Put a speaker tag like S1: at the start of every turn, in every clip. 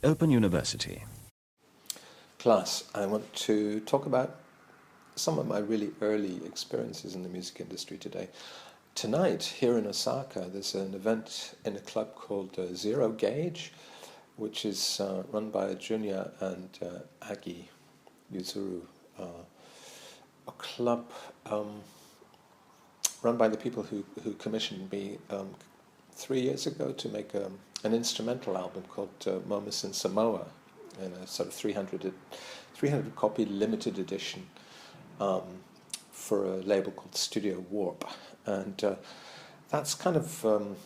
S1: Open University.
S2: Class, I want to talk about some of my really early experiences in the music industry today. Tonight, here in Osaka, there's an event in a club called Zero Gauge, which is run by Junya and Agi Yuzuru, a club run by the people who commissioned me 3 years ago to make an instrumental album called Moments in Samoa, in a sort of 300 copy limited edition for a label called Studio Warp. And that's kind of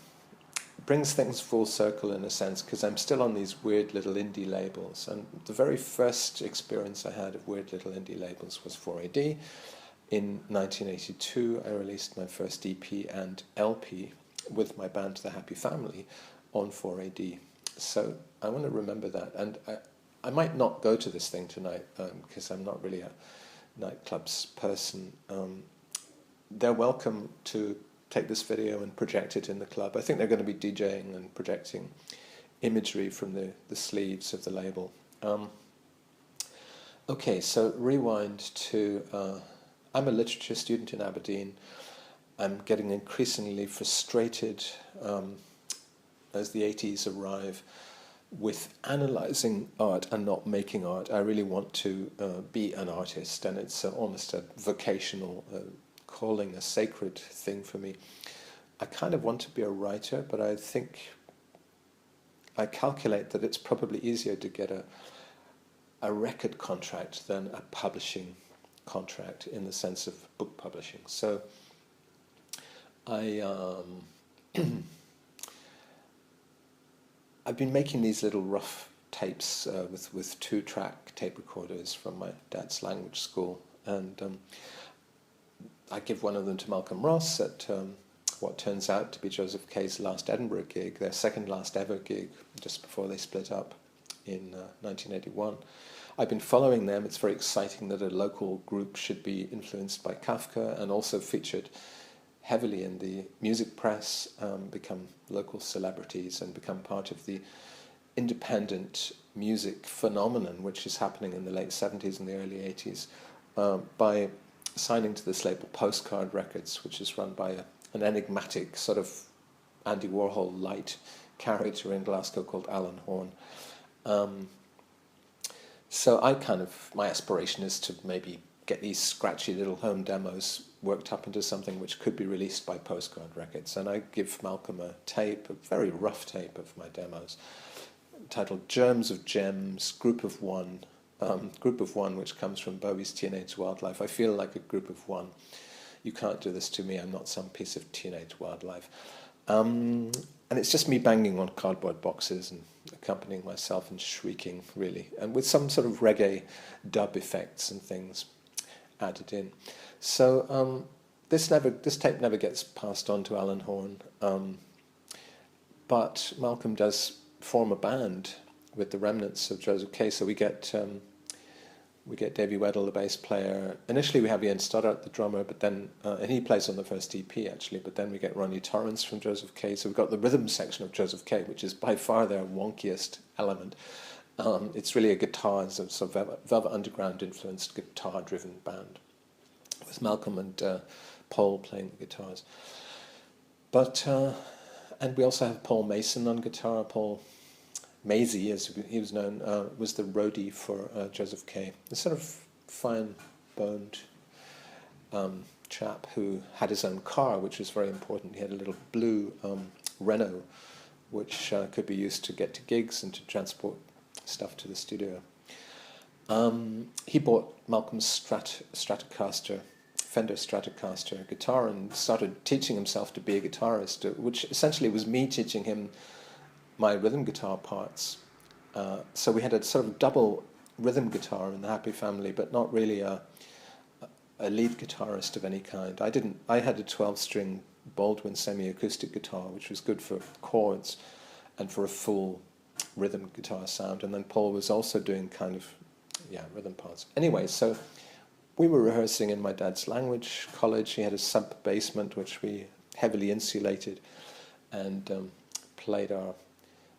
S2: brings things full circle in a sense, because I'm still on these weird little indie labels. And the very first experience I had of weird little indie labels was 4AD. In 1982, I released my first EP and LP with my band The Happy Family on 4AD. So I want to remember that. And I might not go to this thing tonight because I'm not really a nightclubs person. They're welcome to take this video and project it in the club. I think they're going to be DJing and projecting imagery from the sleeves of the label. Okay, so rewind to... I'm a literature student in Aberdeen. I'm getting increasingly frustrated as the 80s arrive with analysing art and not making art. I really want to be an artist, and it's almost a vocational calling, a sacred thing for me. I kind of want to be a writer, but I calculate that it's probably easier to get a record contract than a publishing contract in the sense of book publishing. So I've been making these little rough tapes with 2-track tape recorders from my dad's language school, and I give one of them to Malcolm Ross at what turns out to be Joseph Kay's last Edinburgh gig, their second last ever gig, just before they split up in 1981. I've been following them. It's very exciting that a local group should be influenced by Kafka and also featured heavily in the music press, become local celebrities and become part of the independent music phenomenon which is happening in the late 70s and the early 80s by signing to this label Postcard Records, which is run by an enigmatic sort of Andy Warhol light character in Glasgow called Alan Horn. So my aspiration is to maybe get these scratchy little home demos worked up into something which could be released by Postcard Records. And I give Malcolm a tape, a very rough tape of my demos, titled Germs of Gems, Group of One, which comes from Bowie's Teenage Wildlife. I feel like a group of one. You can't do this to me, I'm not some piece of teenage wildlife. And it's just me banging on cardboard boxes and accompanying myself and shrieking, really, and with some sort of reggae dub effects and things added in. So this tape never gets passed on to Alan Horn, but Malcolm does form a band with the remnants of Joseph Kay. So we get Davey Weddle, the bass player. Initially we have Ian Stoddart, the drummer, but then and he plays on the first EP actually. But then we get Ronnie Torrance from Joseph Kay. So we've got the rhythm section of Joseph Kay, which is by far their wonkiest element. It's really a guitar, it's a sort of Velvet Underground influenced guitar-driven band, with Malcolm and Paul playing the guitars. But and we also have Paul Mason on guitar. Paul Maisie, as he was known, was the roadie for Joseph Kay, a sort of fine-boned chap who had his own car, which was very important. He had a little blue Renault, which could be used to get to gigs and to transport stuff to the studio. He bought Malcolm's Stratocaster, Fender Stratocaster guitar, and started teaching himself to be a guitarist, which essentially was me teaching him my rhythm guitar parts. So we had a sort of double rhythm guitar in the Happy Family, but not really a lead guitarist of any kind. I had a 12-string Baldwin semi-acoustic guitar, which was good for chords and for a full rhythm guitar sound. And then Paul was also doing kind of, rhythm parts. Anyway, so we were rehearsing in my dad's language college. He had a sub-basement, which we heavily insulated, and played our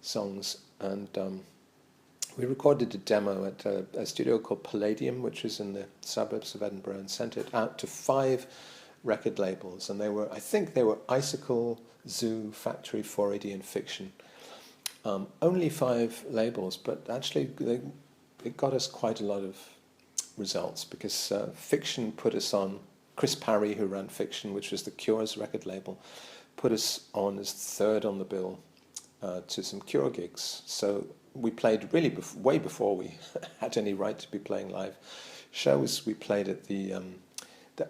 S2: songs. And we recorded a demo at a studio called Palladium, which is in the suburbs of Edinburgh, and sent it out to 5 record labels. And I think they were Icicle, Zoo, Factory, 4AD, and Fiction. Only 5 labels, but actually it got us quite a lot of results, because Fiction put us on. Chris Parry, who ran Fiction, which was the Cure's record label, put us on as 3rd on the bill to some Cure gigs. So we played really way before we had any right to be playing live shows. We played at the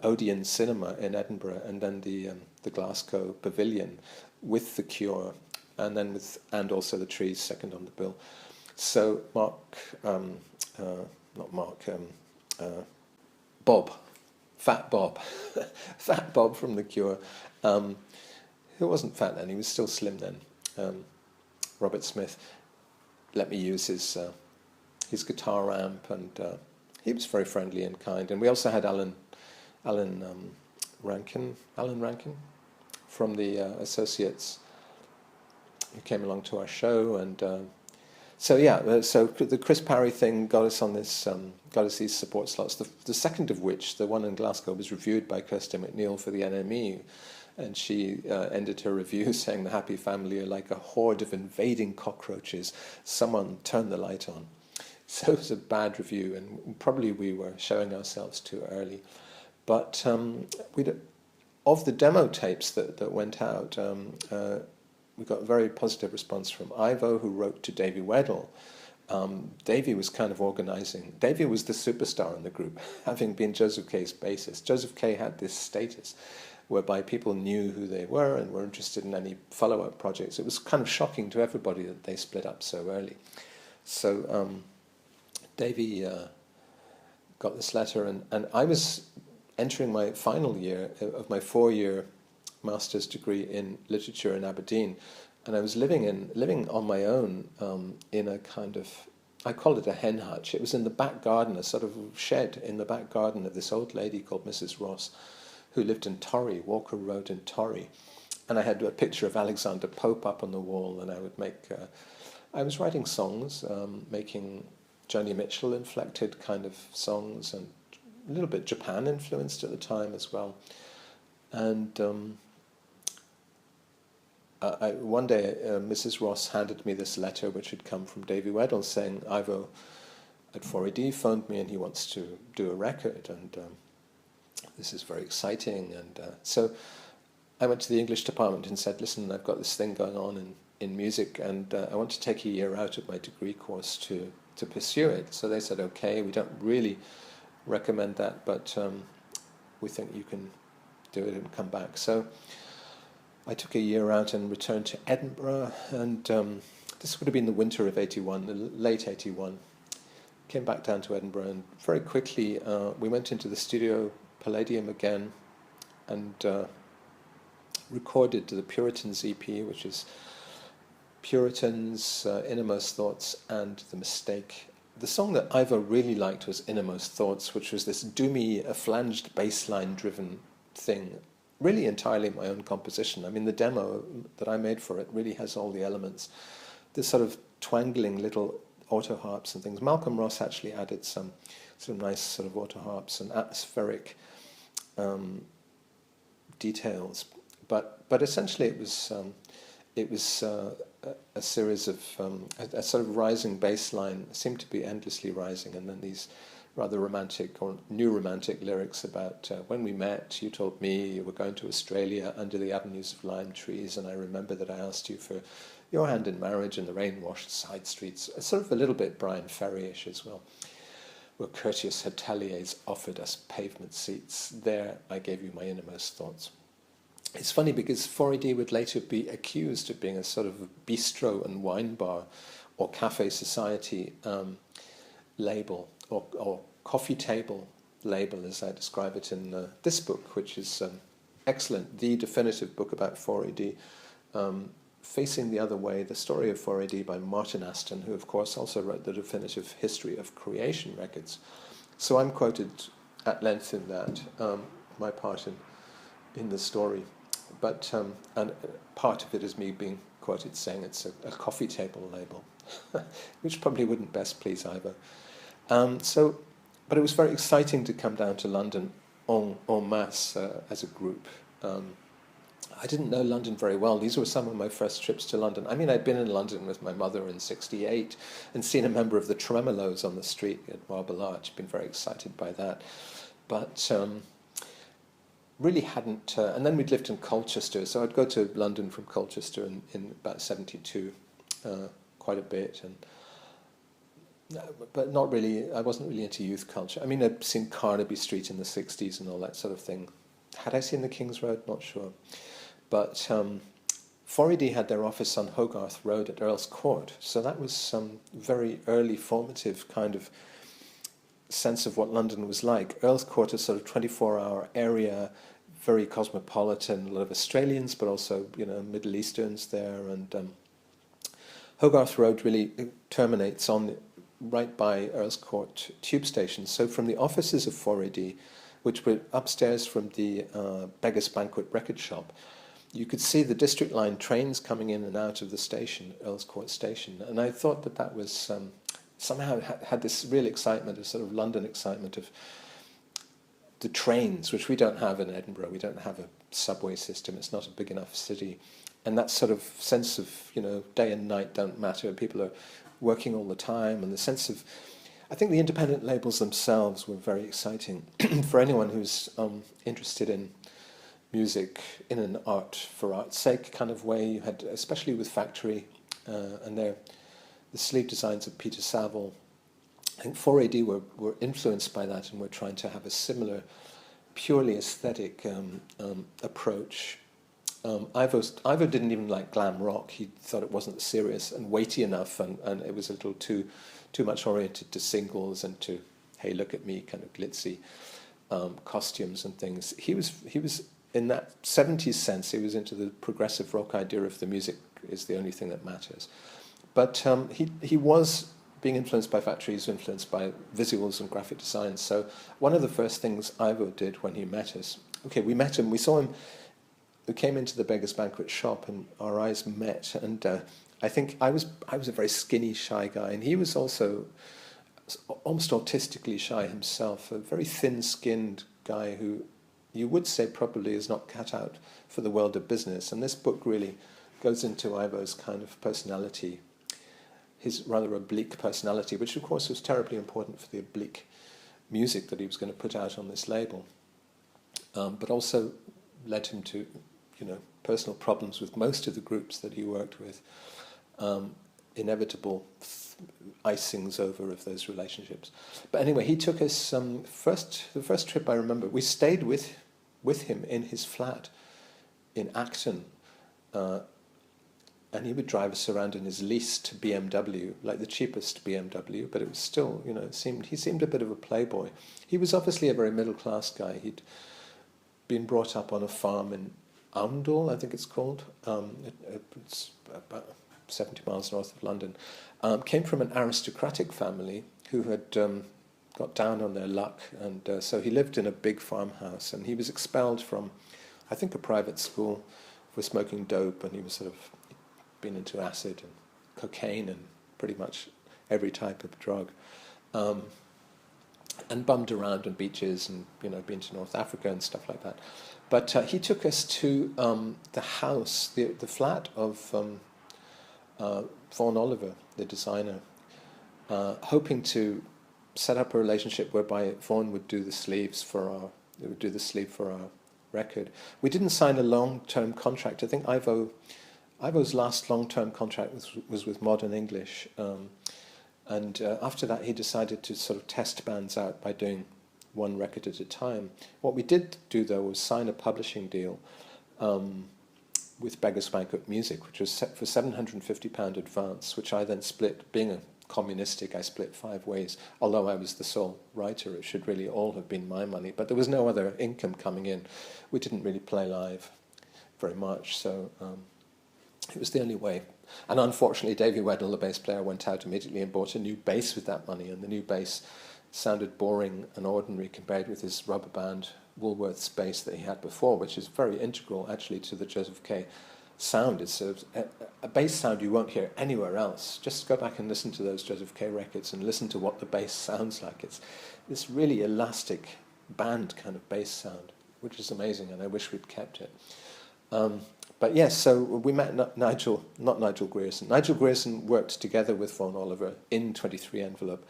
S2: Odeon Cinema in Edinburgh, and then the Glasgow Pavilion with the Cure, and also the Trees, 2nd on the bill. So Bob, Fat Bob, Fat Bob from the Cure, who wasn't fat then, he was still slim then. Robert Smith let me use his guitar amp, and he was very friendly and kind. And we also had Alan Rankin from the Associates, who came along to our show, and so the Chris Parry thing got us on this, got us these support slots. The second of which, the one in Glasgow, was reviewed by Kirsty McNeil for the NME, and she ended her review saying the Happy Family are like a horde of invading cockroaches. Someone turn the light on. So it was a bad review, and probably we were showing ourselves too early. But of the demo tapes that went out, we got a very positive response from Ivo, who wrote to Davy Weddell. Davy was kind of organising. Davy was the superstar in the group, having been Joseph Kay's bassist. Joseph Kay had this status whereby people knew who they were and were interested in any follow-up projects. It was kind of shocking to everybody that they split up so early. So Davy got this letter, and I was entering my final year of my 4-year master's degree in literature in Aberdeen, and I was living on my own in a kind of, I call it a hen hutch. It was in the back garden, a sort of shed in the back garden of this old lady called Mrs. Ross, who lived in Torry, Walker Road in Torry. And I had a picture of Alexander Pope up on the wall, and I was writing songs, making Joni Mitchell inflected kind of songs, and a little bit Japan influenced at the time as well. And one day Mrs. Ross handed me this letter, which had come from Davy Weddell, saying Ivo at 4AD phoned me and he wants to do a record, and this is very exciting. And so I went to the English department and said, listen, I've got this thing going on in music, and I want to take a year out of my degree course to pursue it. So they said, okay, we don't really recommend that, but we think you can do it and come back. So I took a year out and returned to Edinburgh, and this would have been the winter of 81, the late 81. Came back down to Edinburgh, and very quickly we went into the studio, Palladium again, and recorded the Puritans EP, which is Puritans, Innermost Thoughts, and The Mistake. The song that Ivo really liked was Innermost Thoughts, which was this doomy, flanged bassline-driven thing, really entirely my own composition. I mean, the demo that I made for it really has all the elements. This sort of twangling little auto harps and things. Malcolm Ross actually added some nice sort of auto harps and atmospheric details, but essentially it was a series of a sort of rising bass line, seemed to be endlessly rising, and then these rather romantic or new romantic lyrics about when we met, you told me you were going to Australia under the avenues of lime trees, and I remember that I asked you for your hand in marriage in the rain-washed side streets. Sort of a little bit Brian Ferry-ish as well. Where courteous hoteliers offered us pavement seats, there I gave you my innermost thoughts. It's funny because 4AD would later be accused of being a sort of bistro and wine bar or cafe society label, or coffee table label, as I describe it in this book, which is excellent, the definitive book about 4AD, Facing the Other Way, the story of 4AD by Martin Aston, who of course also wrote the definitive history of Creation records. So I'm quoted at length in that, my part in the story. But and part of it is me being quoted saying it's a coffee table label, which probably wouldn't best please Ivo. But it was very exciting to come down to London en masse as a group. I didn't know London very well. These were some of my first trips to London. I mean, I'd been in London with my mother in '68 and seen a member of the Tremolos on the street at Marble Arch. Been very excited by that. But really hadn't... and then we'd lived in Colchester, so I'd go to London from Colchester in about '72 quite a bit. But not really, I wasn't really into youth culture. I mean, I'd seen Carnaby Street in the '60s and all that sort of thing. Had I seen the King's Road? Not sure. But 4AD had their office on Hogarth Road at Earl's Court, so that was some very early formative kind of sense of what London was like. Earl's Court is sort of 24-hour area, very cosmopolitan, a lot of Australians, but also, you know, Middle Easterns there, and Hogarth Road really terminates on right by Earl's Court tube station. So from the offices of 4AD, which were upstairs from the Beggar's Banquet record shop, you could see the District Line trains coming in and out of the station, Earl's Court Station. And I thought that was somehow had this real excitement, a sort of London excitement of the trains, which we don't have in Edinburgh. We don't have a subway system. It's not a big enough city. And that sort of sense of, you know, day and night don't matter. People are working all the time. And the sense of... I think the independent labels themselves were very exciting for anyone who's interested in music in an art for art's sake kind of way. You had, especially with Factory and the sleeve designs of Peter Saville. I think 4AD were influenced by that and were trying to have a similar purely aesthetic approach. Ivo didn't even like glam rock. He thought it wasn't serious and weighty enough, and it was a little too much oriented to singles and to, hey, look at me, kind of glitzy costumes and things. He was in that 70s sense, he was into the progressive rock idea of the music is the only thing that matters. But he was being influenced by Factory, he was influenced by visuals and graphic design. So one of the first things Ivo did when he met us, we met him, we saw him, we came into the Beggar's Banquet shop and our eyes met, and I think I was a very skinny, shy guy, and he was also almost autistically shy himself, a very thin-skinned guy who you would say probably is not cut out for the world of business. And this book really goes into Ivo's kind of personality, his rather oblique personality, which of course was terribly important for the oblique music that he was going to put out on this label, but also led him to, you know, personal problems with most of the groups that he worked with, inevitable icings over of those relationships. But anyway, he took us the first trip I remember, we stayed with him in his flat in Acton, and he would drive us around in his leased BMW, like the cheapest BMW, but it was still, you know, he seemed a bit of a playboy. He was obviously a very middle-class guy. He'd been brought up on a farm in Oundle, I think it's called. It's about 70 miles north of London. Came from an aristocratic family who had got down on their luck, and so he lived in a big farmhouse, and he was expelled from, I think, a private school for smoking dope, and he was sort of been into acid and cocaine and pretty much every type of drug, and bummed around on beaches and, you know, been to North Africa and stuff like that. But he took us to the house, the flat of Vaughan Oliver, the designer, hoping to set up a relationship whereby Vaughan would do the sleeves for our record. We didn't sign a long-term contract. I think Ivo's last long-term contract was with Modern English, and after that he decided to sort of test bands out by doing one record at a time. What we did do, though, was sign a publishing deal with Beggar's Banquet Music, which was set for £750 advance, which I then split. Being a communistic, I split 5 ways. Although I was the sole writer, it should really all have been my money, but there was no other income coming in. We didn't really play live very much, so it was the only way. And unfortunately, Davey Weddell, the bass player, went out immediately and bought a new bass with that money, and the new bass sounded boring and ordinary compared with his rubber band Woolworths bass that he had before, which is very integral actually to the Joseph K. sound. It's a bass sound you won't hear anywhere else. Just go back and listen to those Joseph K records and listen to what the bass sounds like. It's this really elastic band kind of bass sound, which is amazing, and I wish we'd kept it. But yes, so we met not Nigel Grierson. Nigel Grierson worked together with Vaughan Oliver in 23 Envelope.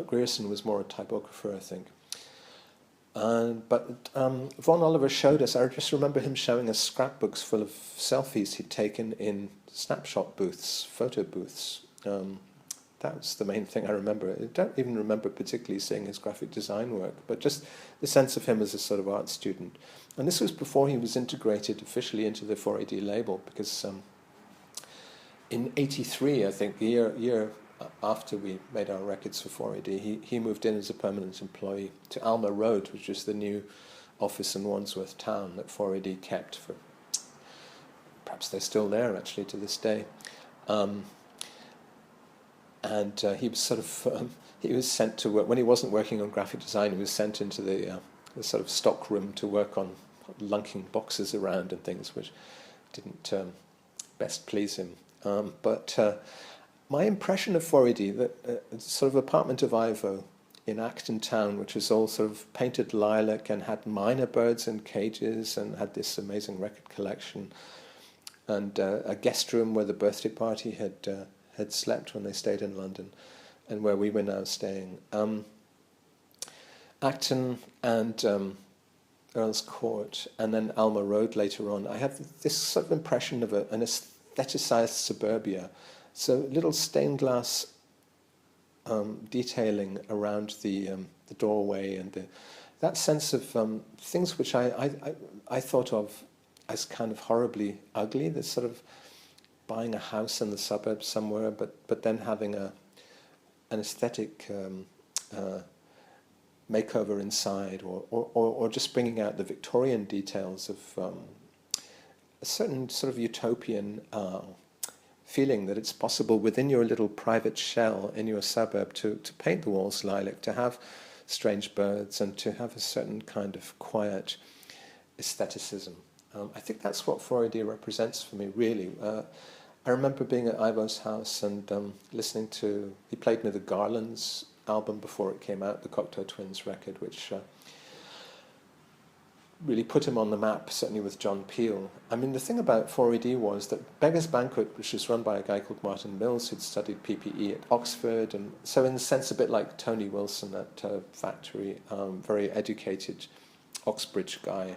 S2: Grierson was more a typographer, I think. But Vaughan Oliver showed us, I just remember him showing us scrapbooks full of selfies he'd taken in snapshot booths, photo booths. That was the main thing I remember. I don't even remember particularly seeing his graphic design work, but just the sense of him as a sort of art student. And this was before he was integrated officially into the 4AD label, because in '83, I think, the year after we made our records for 4AD, he moved in as a permanent employee to Alma Road, which was the new office in Wandsworth Town that 4AD kept for, perhaps they're still there actually to this day. And he was sort of, he was sent to work, when he wasn't working on graphic design, he was sent into the sort of stock room to work on lunking boxes around and things, which didn't best please him. But my impression of 4AD, that sort of apartment of Ivo in Acton Town, which was all sort of painted lilac and had minor birds in cages and had this amazing record collection, and a guest room where the birthday party had slept when they stayed in London, and where we were now staying. Acton and Earl's Court, and then Alma Road later on, I have this sort of impression of an aestheticized suburbia. So little stained glass detailing around the doorway, and that sense of things which I thought of as kind of horribly ugly. This sort of buying a house in the suburbs somewhere, but then having an aesthetic makeover inside, or just bringing out the Victorian details of a certain sort of utopian feeling that it's possible within your little private shell in your suburb to paint the walls lilac, to have strange birds, and to have a certain kind of quiet aestheticism. I think that's what 4AD represents for me, really. I remember being at Ivo's house and listening to, he played me the Garlands album before it came out, the Cocteau Twins record, which really put him on the map, certainly with John Peel. I mean, the thing about 4AD was that Beggar's Banquet, which was run by a guy called Martin Mills, who'd studied PPE at Oxford, and so in a sense a bit like Tony Wilson at Factory, very educated Oxbridge guy,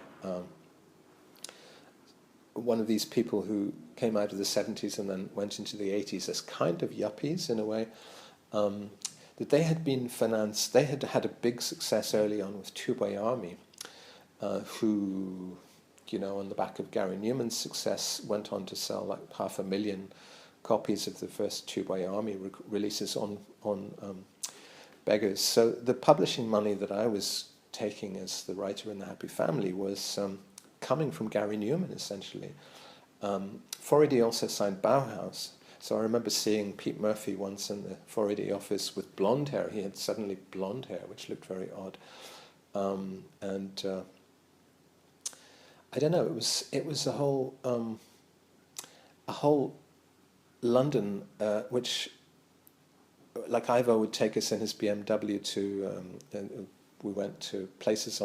S2: one of these people who came out of the 70s and then went into the 80s as kind of yuppies in a way, that they had been financed, they had had a big success early on with Two Boy Army, who, you know, on the back of Gary Newman's success, went on to sell like 500,000 copies of the first Two Boy Army releases on Beggars. So the publishing money that I was taking as the writer in the Happy Family was coming from Gary Newman, essentially. 4AD also signed Bauhaus. So I remember seeing Pete Murphy once in the 4AD office with blonde hair. He had suddenly blonde hair, which looked very odd. I don't know. It was a whole London, which, like Ivo would take us in his BMW to. We went to places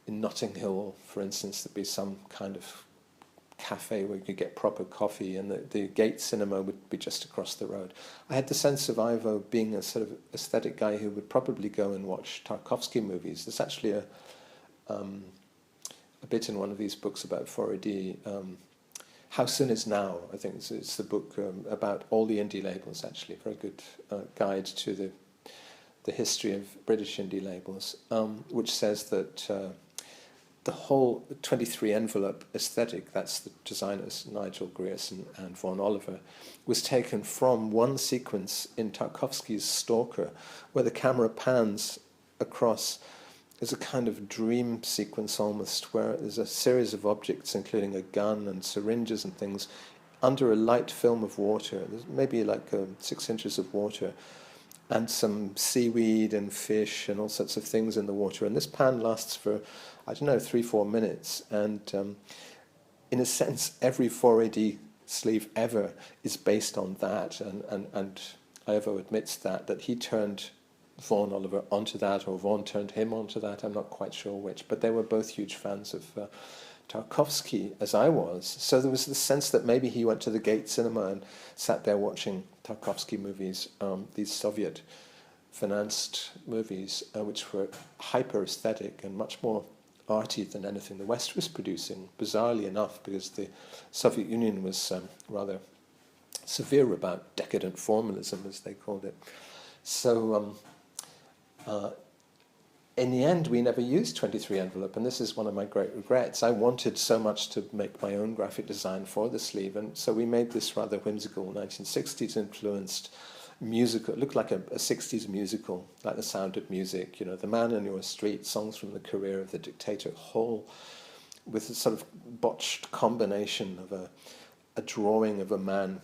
S2: in Notting Hill, for instance. There'd be some kind of cafe where you could get proper coffee, and the Gate Cinema would be just across the road. I had the sense of Ivo being a sort of aesthetic guy who would probably go and watch Tarkovsky movies. There's actually a bit in one of these books about 4AD, How Soon Is Now, I think it's the book about all the indie labels, actually, a very good guide to the history of British indie labels, which says that the whole 23 Envelope aesthetic, that's the designers Nigel Grierson and Vaughan Oliver, was taken from one sequence in Tarkovsky's Stalker, where the camera pans across. There's a kind of dream sequence almost, where there's a series of objects, including a gun and syringes and things, under a light film of water. There's maybe like 6 inches of water, and some seaweed and fish and all sorts of things in the water. And this pan lasts for, I don't know, 3-4 minutes. And in a sense, every 4AD sleeve ever is based on that, and Ivo admits that he turned Vaughan Oliver onto that, or Vaughan turned him onto that. I'm not quite sure which, but they were both huge fans of Tarkovsky, as I was. So there was the sense that maybe he went to the Gate Cinema and sat there watching Tarkovsky movies, these Soviet-financed movies, which were hyper-aesthetic and much more arty than anything the West was producing, bizarrely enough, because the Soviet Union was rather severe about decadent formalism, as they called it. So in the end, we never used 23 envelope, and this is one of my great regrets. I wanted so much to make my own graphic design for the sleeve, and so we made this rather whimsical 1960s influenced musical. It looked like a 60s musical, like The Sound of Music, you know, The Man in Your Street, songs from the career of the dictator, whole with a sort of botched combination of a drawing of a man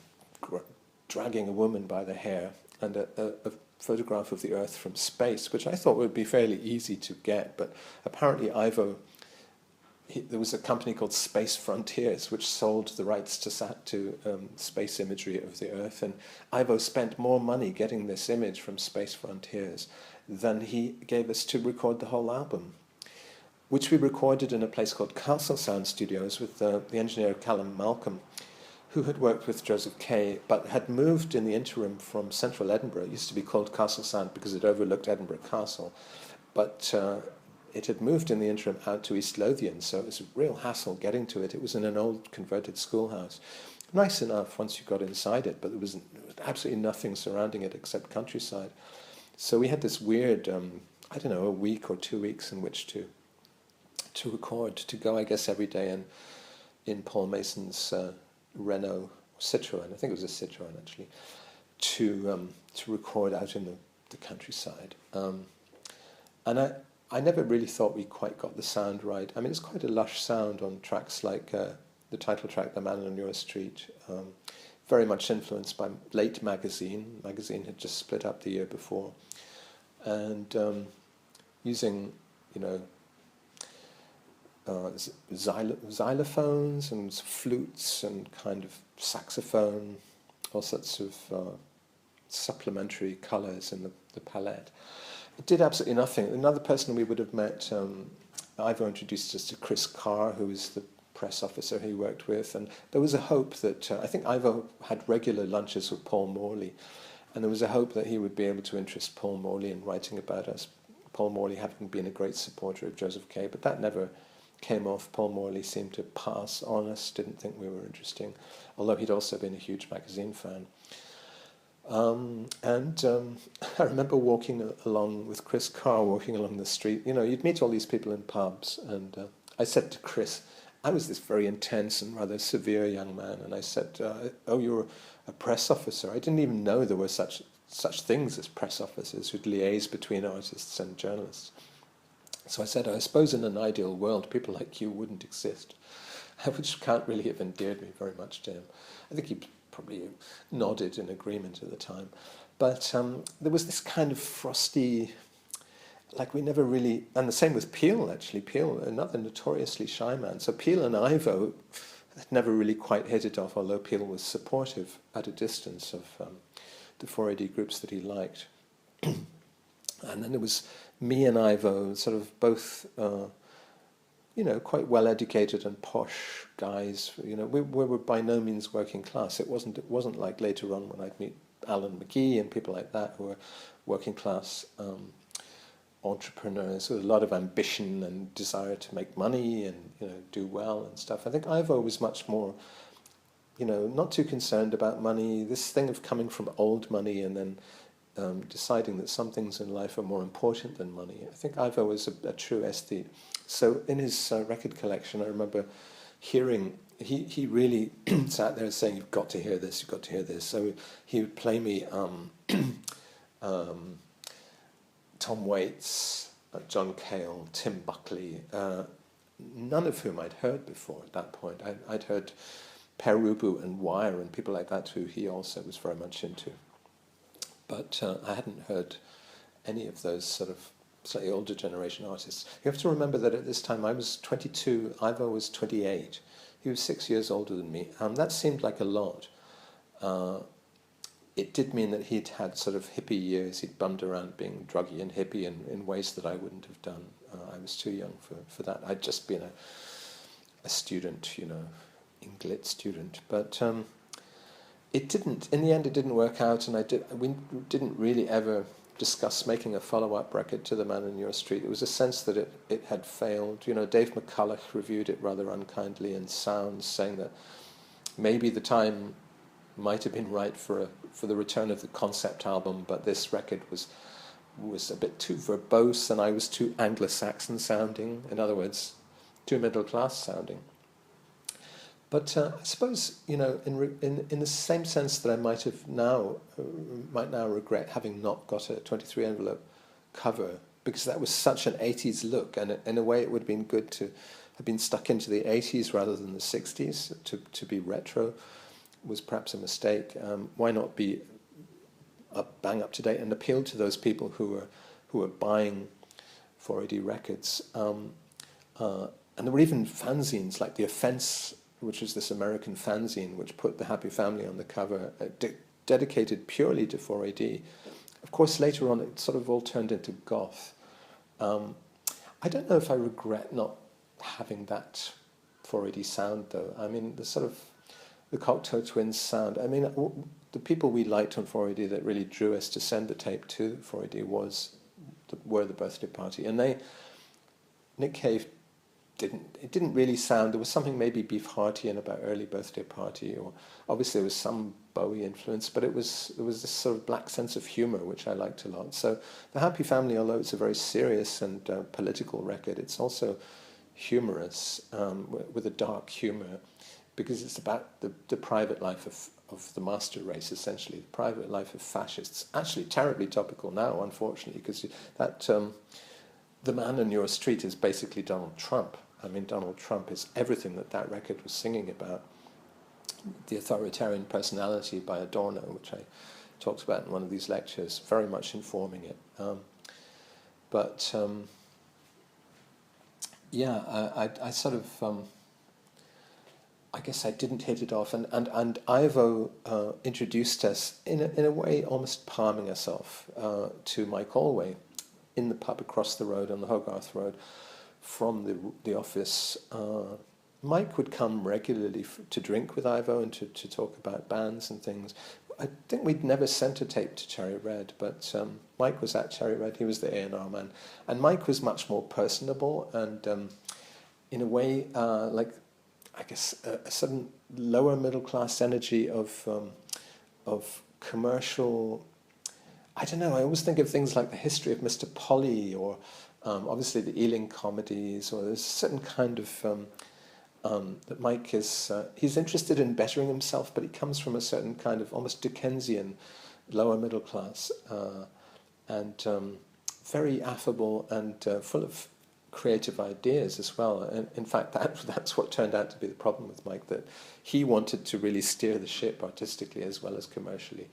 S2: dragging a woman by the hair and a photograph of the Earth from space, which I thought would be fairly easy to get, but apparently Ivo, there was a company called Space Frontiers which sold the rights to space imagery of the Earth, and Ivo spent more money getting this image from Space Frontiers than he gave us to record the whole album, which we recorded in a place called Castle Sound Studios with the engineer Callum Malcolm, who had worked with Joseph Kay, but had moved in the interim from central Edinburgh. It used to be called Castle Sound because it overlooked Edinburgh Castle, but it had moved in the interim out to East Lothian, so it was a real hassle getting to it. It was in an old converted schoolhouse. Nice enough once you got inside it, but there was absolutely nothing surrounding it except countryside. So we had this weird, I don't know, a week or 2 weeks in which to record, to go, I guess, every day in Paul Mason's Renault, Citroën, I think it was a Citroën actually, to record out in the countryside. And I never really thought we quite got the sound right. I mean, it's quite a lush sound on tracks like the title track, The Man on Your Street, very much influenced by late Magazine. Magazine had just split up the year before. And using, you know, xylophones and flutes and kind of saxophone, all sorts of supplementary colours in the palette. It did absolutely nothing. Another person we would have met, Ivo introduced us to Chris Carr, who was the press officer he worked with, and there was a hope that, I think Ivo had regular lunches with Paul Morley, and there was a hope that he would be able to interest Paul Morley in writing about us, Paul Morley having been a great supporter of Joseph Kay, but that never came off. Paul Morley seemed to pass on us, didn't think we were interesting, although he'd also been a huge Magazine fan. I remember walking along with Chris Carr, walking along the street. You know, you'd meet all these people in pubs, and I said to Chris, I was this very intense and rather severe young man, and I said, oh, you're a press officer. I didn't even know there were such things as press officers who'd liaise between artists and journalists. So I said, I suppose in an ideal world, people like you wouldn't exist, which can't really have endeared me very much to him. I think he probably nodded in agreement at the time. But there was this kind of frosty, like we never really, and the same with Peel, actually. Peel, another notoriously shy man. So Peel and Ivo had never really quite hit it off, although Peel was supportive at a distance of the 4AD groups that he liked. And then there was me and Ivo, sort of both, you know, quite well-educated and posh guys. You know, we were by no means working class. It wasn't like later on when I'd meet Alan McGee and people like that who were working class entrepreneurs with a lot of ambition and desire to make money and, you know, do well and stuff. I think Ivo was much more, you know, not too concerned about money. This thing of coming from old money and then deciding that some things in life are more important than money. I think Ivo was a true aesthete. So in his record collection, I remember hearing, he really sat there saying, you've got to hear this, you've got to hear this. So he would play me Tom Waits, John Cale, Tim Buckley, none of whom I'd heard before at that point. I'd heard Perubu and Wire and people like that who he also was very much into. But I hadn't heard any of those sort of slightly older generation artists. You have to remember that at this time I was 22, Ivo was 28. He was 6 years older than me. That seemed like a lot. It did mean that he'd had sort of hippie years. He'd bummed around being druggy and hippie in ways that I wouldn't have done. I was too young for that. I'd just been a student, Inglit student. But it didn't. In the end, it didn't work out, and we didn't really ever discuss making a follow-up record to The Man in Your Street. It was a sense that it had failed. Dave McCulloch reviewed it rather unkindly in Sounds, saying that maybe the time might have been right for the return of the concept album, but this record was a bit too verbose, and I was too Anglo-Saxon sounding. In other words, too middle class sounding. But I suppose, in the same sense that I might now regret having not got a 23 envelope cover, because that was such an 80s look, and in a way it would have been good to have been stuck into the 80s rather than the 60s. To be retro was perhaps a mistake. Why not be bang up to date and appeal to those people who were buying 4AD records? And there were even fanzines like The Offense, which was this American fanzine which put the Happy Family on the cover, dedicated purely to 4AD. Of course, later on it sort of all turned into goth. I don't know if I regret not having that 4AD sound, though. I mean, the Cocteau Twins sound. I mean, the people we liked on 4AD that really drew us to send the tape to 4AD were the Birthday Party, and Nick Cave didn't really sound. There was something maybe Beefheartian about early Birthday Party, or obviously there was some Bowie influence, but there was this sort of black sense of humour which I liked a lot. So the Happy Family, although it's a very serious and political record, it's also humorous, with a dark humour, because it's about the private life of the master race, essentially, the private life of fascists. Actually terribly topical now, unfortunately, because The Man in Your Street is basically Donald Trump. I mean, Donald Trump is everything that record was singing about. The authoritarian personality by Adorno, which I talked about in one of these lectures, very much informing it. I sort of, I guess I didn't hit it off, and Ivo introduced us in a way almost palming us off to Mike Allway in the pub across the road on the Hogarth Road from the office. Mike would come regularly to drink with Ivo and to talk about bands and things. I think we'd never sent a tape to Cherry Red, but Mike was at Cherry Red. He was the A&R man, and Mike was much more personable and, in a way, like, I guess, a sudden lower middle class energy of commercial. I don't know. I always think of things like The History of Mr. Polly, or obviously the Ealing comedies, or there's a certain kind of that Mike is. He's interested in bettering himself, but he comes from a certain kind of almost Dickensian lower middle class, and very affable and full of creative ideas as well. And in fact, that's what turned out to be the problem with Mike, that he wanted to really steer the ship artistically as well as commercially.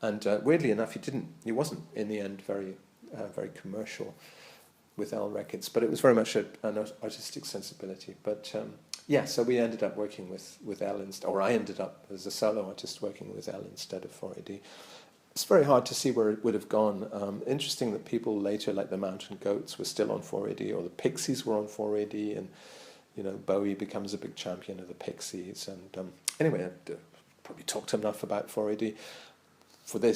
S2: And weirdly enough, he wasn't in the end very commercial with L Records, but it was very much an artistic sensibility. But so we ended up working with L instead, or I ended up as a solo artist working with L instead of 4AD. It's very hard to see where it would have gone. Interesting that people later, like the Mountain Goats, were still on 4AD, or the Pixies were on 4AD, and Bowie becomes a big champion of the Pixies. And anyway, I probably talked enough about 4AD. For the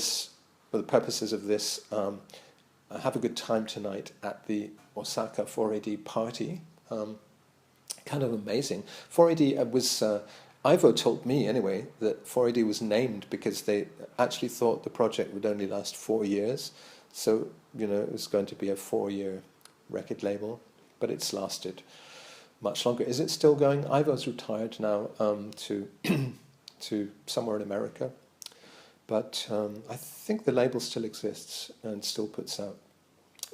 S2: purposes of this, have a good time tonight at the Osaka 4AD party. Kind of amazing. 4AD was, Ivo told me anyway, that 4AD was named because they actually thought the project would only last 4 years. So, it was going to be a 4-year record label, but it's lasted much longer. Is it still going? Ivo's retired now to somewhere in America. But I think the label still exists and still puts out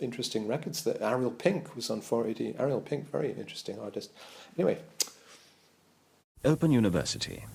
S2: interesting records. That Ariel Pink was on 4AD. Ariel Pink, very interesting artist. Anyway.
S1: Open University.